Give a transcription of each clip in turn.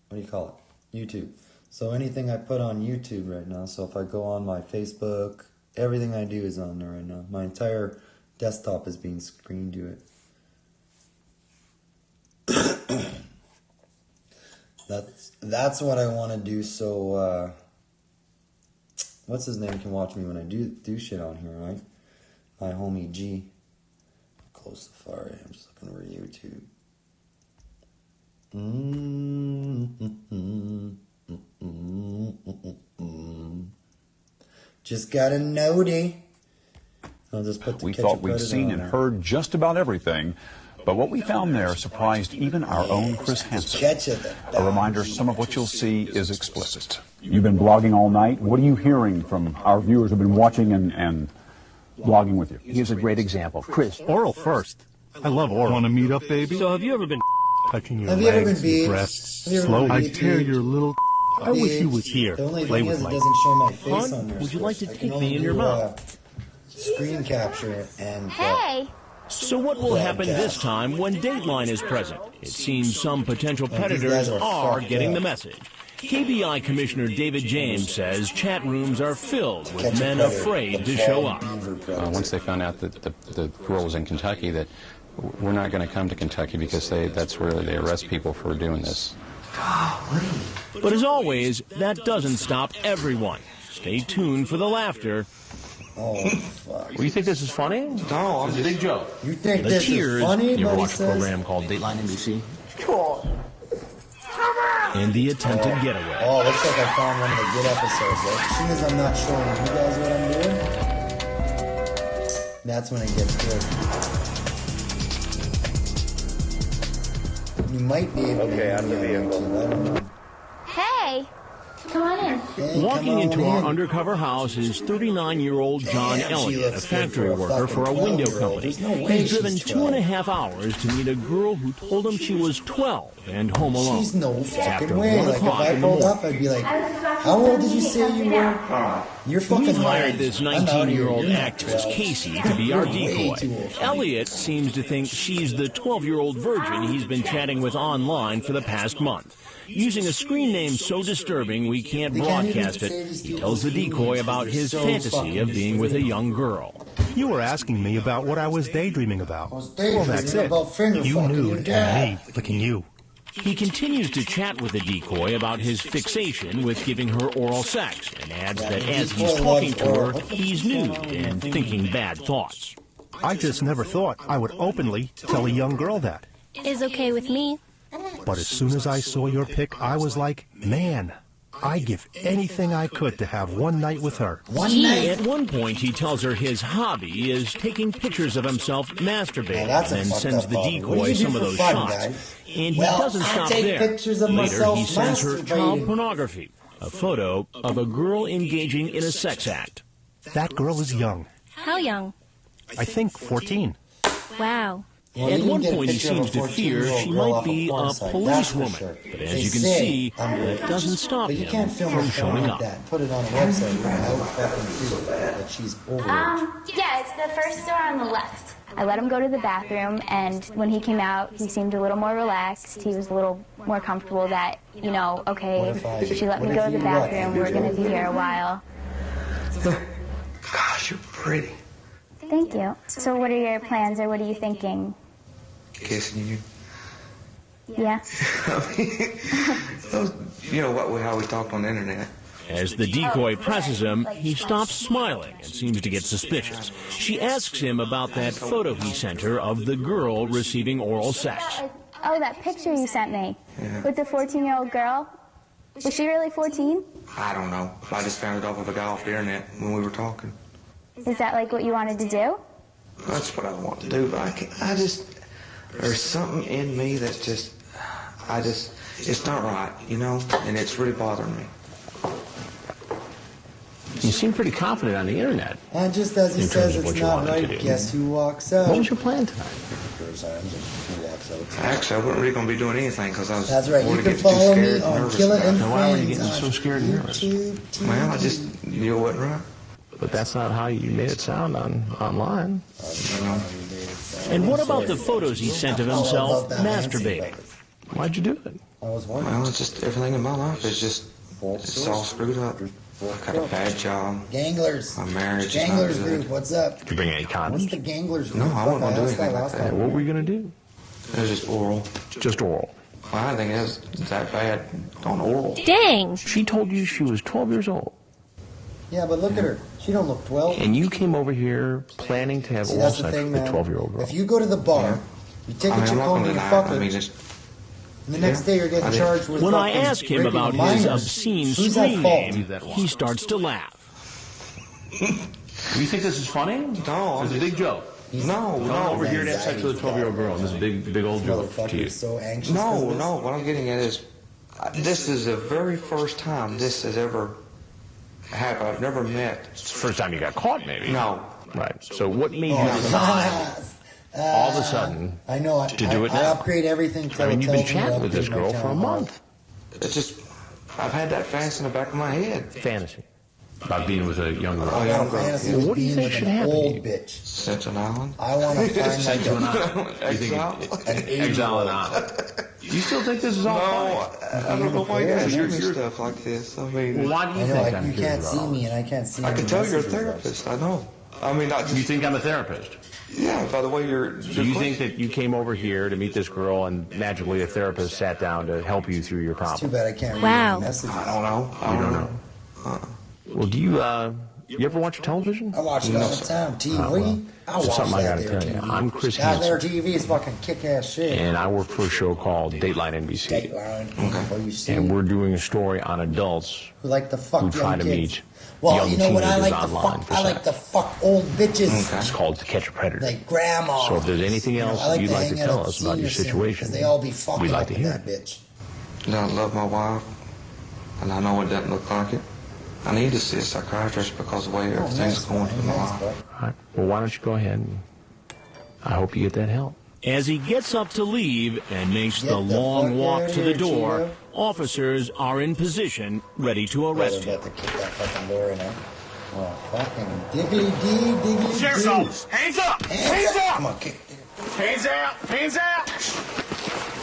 what do you call it? YouTube. So anything I put on YouTube right now, so if I go on my Facebook, everything I do is on there right now. My entire desktop is being screened to it. That's what I want to do, so what's his name can watch me when I do shit on here, right? My homie G. Close the fire. I'm just looking over YouTube. Just got a nodie. I'll just put the We thought we'd seen and heard just about everything, but what we found there surprised even our own Chris Hansen. A reminder, some of what you'll see is explicit. You've been blogging all night. What are you hearing from our viewers who've been watching and blogging with you? Here's a great example. Chris, oral first. I love oral. Want to meet up, baby? So have you ever been touching your legs, your breasts, slowly? I tear your little... I wish you was here. The only Play thing with is it my... doesn't show my face Hon, on there. would you like to I can take only me in your do, mouth? Screen capture and... Hey! So what will happen this time when Dateline is present? It seems some potential predators are getting the message. KBI Commissioner David James says chat rooms are filled with men afraid to show up. Once they found out that the girl was in Kentucky, that we're not going to come to Kentucky because that's where they arrest people for doing this. But as always, that doesn't stop everyone. Stay tuned for the laughter. Oh, fuck. Well, you think this is funny? No, it's a big joke. You think The this tears. is funny? You ever But he watch a says... program called Dateline NBC? And the attempted getaway. Oh, looks like I found one of the good episodes. Right? As soon as I'm not showing you guys what I'm doing, that's when it gets good. You might be able to hear me on YouTube. I don't know. Hey! Come on in. Hey, Walking come on into our in. undercover house is 39-year-old John Damn, she Elliott, a looks good factory for a worker for a fucking window 12-year-old. company. There's no way He's driven she's 12. 2.5 hours to meet a girl who told him she was 12 and home alone. She's no After fucking way. 1 Like, if o'clock I in the pulled morning. up, I'd be like, how old did you say you were? You're fucking We've hired lying. this I'm out here. 19-year-old You're not actress, 12. Casey, to be our You're way decoy. too old for me. Elliot seems to think she's the 12-year-old virgin he's been chatting with online for the past month. Using a screen name so disturbing we can't broadcast it, he tells the decoy about his fantasy of being with a young girl. You were asking me about what I was daydreaming about. was Well, daydreaming that's it. about finger You fucking your nude dad. and me licking you. He continues to chat with the decoy about his fixation with giving her oral sex and adds that as he's talking to her, he's nude and thinking bad thoughts. I just never thought I would openly tell a young girl that. Is okay with me. But as soon as I saw your pic, I was like, man, I'd give anything I could to have one night with her. At one point, he tells her his hobby is taking pictures of himself masturbating, Now, that's a and fucked sends up the hobby. What do decoy you do some of for those fun, shots. guys? And he Well, doesn't I stop take there. pictures of Later, myself he sends her masturbating. child pornography, a photo of a girl engaging in a sex act. That girl is young. How young? I think 14. Wow. Well, At you can one get a point, he picture of a seems to fear 14-year-old she girl might off be porn a site, policewoman. that's for sure. But as They you can say see, underage. that doesn't stop But you him can't film from a showing film like up. that. Put it on a website. You're out fucking proof that she's overage. Yeah, it's the first door on the left. I let him go to the bathroom, and when he came out, he seemed a little more relaxed. He was a little more comfortable that, you know, okay, if you let me go to the bathroom, we're going to be here a while. Gosh, you're pretty. Thank you. So what are your plans, or what are you thinking? Kissing you. Yeah? I mean, you know what? How we talked on the internet. As the decoy presses him, he stops smiling and seems to get suspicious. She asks him about that photo he sent her of the girl receiving oral sex. Oh, that picture you sent me Yeah. with the 14-year-old girl. Was she really 14? I don't know. I just found it off of a guy off the internet when we were talking. Is that like what you wanted to do? That's what I want to do, but I just, there's something in me that just, it's not right, you know, and it's really bothering me. You seem pretty confident on the internet. And just as he In says terms of it's what you not wanted to right, do. guess who walks out? What was your plan tonight? Who walks out? Actually, I wasn't really going to be doing anything because I was That's right. You going to can get too follow scared me and on nervous Killer about and it. Now, why were you Friends getting on so scared and nervous? YouTube TV. Well, I just knew it wasn't right. But that's not how you made it sound online. And what about the photos he sent of himself masturbating? Why'd you do it? I was wondering. Well, it's just everything in my life is just, it's all screwed up. I got a bad job. Ganglers. My marriage Ganglers is not good. group, what's up? Did you bring any condoms? What's the Ganglers group? No, I wasn't going to do anything like Yeah, that. what were you going to do? It was just oral. Just oral. Well, I think it was that bad on oral. Dang. She told you she was 12 years old. Yeah, but look at her. She don't look 12. And you came over here planning to have See, oral that's the sex thing, with a man. 12-year-old girl. If you go to the bar, you take I mean, a chick I'm not home going and to you deny fuck it. her, I mean, just, and the next day you're getting charged with When I fucking ask him raping about a his minor. obscene Who's at screen fault? name, he starts to laugh. You think this is funny? No, It's a big joke. no, Come no. over here to have sex with a 12-year-old girl, and this is a big old joke to Motherfucker you. is so anxious. 'cause of No, this. no. What I'm getting at is, this is the very first time this has ever happened. I've never met. It's the first time you got caught, maybe. No. Right. So what made you Oh, decide all of a sudden I know. to do it I now? upgrade everything. I mean, you've been tells me to chatting with this upgrade my girl for a town hall. month. It's just, I've had that fantasy in the back of my head. Fantasy. About being with a young girl. I got a young girl. fantasy Yeah. of What do you being think with should an happen to old you? bitch. Central Island. I want to find Sent to an my island. You think exile an island. You still think this is all funny? I don't know why you Yeah, guys you're- do stuff like this. I mean, Well, why do you I know. think I'm You curious can't about see all me, and I can't see. I any can tell you're a messages. therapist. I know. I mean, not this? You just, think I'm a therapist? yeah, by the way you're. So you think that you came over here to meet this girl and magically a therapist sat down to help you through your Too problem? bad I can't read Wow. any messages. I don't know. I don't know. Well, do you ever watch television? I watch it all the time. TV. I watch Something I that gotta there tell you. TV. I'm Chris That there Hansen, TV is fucking kick-ass shit. and I work for a show called Dateline NBC. Dateline. Where you see And we're doing a story on adults who like to fuck who young try to kids. meet Well, young you know what I teenagers like to online fuck? for I like sex. to fuck old bitches. It's called To Catch a Predator. Like grandma. So if there's anything else I like you'd to like to hang out tell at us about your senior situation, centers, 'cause they all be fucking we'd like up to with hear that bitch. I don't love my wife, and I know it doesn't look like it. I need to see a psychiatrist because of the way everything's nice, going through my nice, life. bro. All right. Well, why don't you go ahead and I hope you get that help. As he gets up to leave and makes Get the the long fuck walk outta to the here, door, Cheeto. officers are in position, ready to arrest Brother him. got to kick that fucking door in there. Oh, fucking diggity-dee, diggity-dee. Sheriff's office, hands up! Hands up! Come on, kick it. Hands out! Hands out!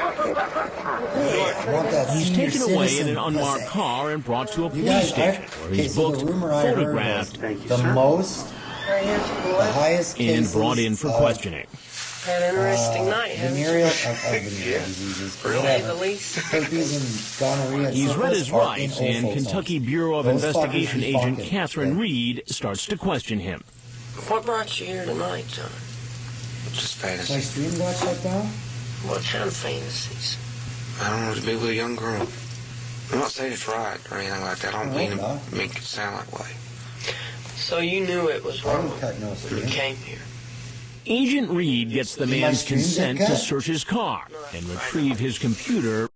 I want that He's senior taken away in citizen an unmarked pussy. car and brought to a You police guys, station where okay, he's so booked, the rumor I heard was photographed, the most, the highest and cases brought in for of, questioning. Had an interesting night, haven't you? venereal, venereal diseases, Really, the whatever. least. Herpes and gonorrhea and He's read syphilis his are rights, in and old folks' Kentucky homes. Bureau of Those Investigation fuckers be agent fucking, Catherine okay? Reed starts to question him. What brought you here tonight, John? Just My fantasy. stream got shut down? What kind of fantasies? I don't know, to be with a young girl. I'm not saying it's right or anything like that. I don't I mean hope to not. make it sound that way. So you knew it was I wrong didn't cut no when stream. you came here. Agent Reed gets the Did my man's stream get consent to cut? search his car and retrieve his computer